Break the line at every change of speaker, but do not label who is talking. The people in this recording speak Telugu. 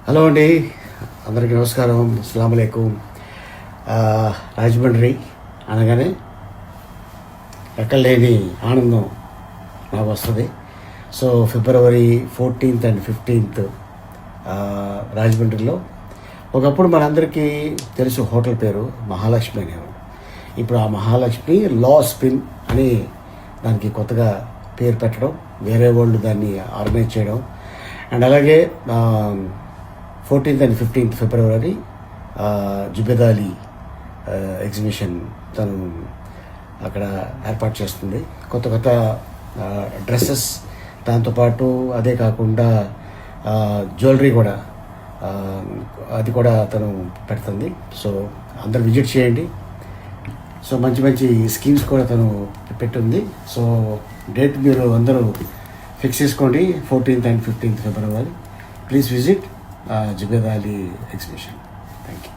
హలో అండి, అందరికీ నమస్కారం. అస్సలాము అలైకుం. రాజమండ్రి అనగానే ఎక్కడలేని ఆనందం నాకు వస్తుంది. So February 14th and 15th రాజమండ్రిలో ఒకప్పుడు మనందరికీ తెలుసు హోటల్ పేరు మహాలక్ష్మి అనేవాడు. ఇప్పుడు ఆ మహాలక్ష్మి లా స్పిన్ అని దానికి కొత్తగా పేరు పెట్టడం, వేరే వాళ్ళు దాన్ని ఆర్గనైజ్ చేయడం, అండ్ అలాగే 14th and 15th February Zubeda Ali exhibition తను అక్కడ ఏర్పాటు చేస్తుంది. కొత్త కొత్త డ్రెస్సెస్, దాంతోపాటు అదే కాకుండా జ్యువెలరీ కూడా అది కూడా తను పెడుతుంది. సో అందరు విజిట్ చేయండి. సో మంచి మంచి స్కీమ్స్ కూడా తను పెట్టింది. సో డేట్ మీరు అందరూ ఫిక్స్ చేసుకోండి, 14th and 15th February. Please visit Zubeda Ali exhibition. Thank you.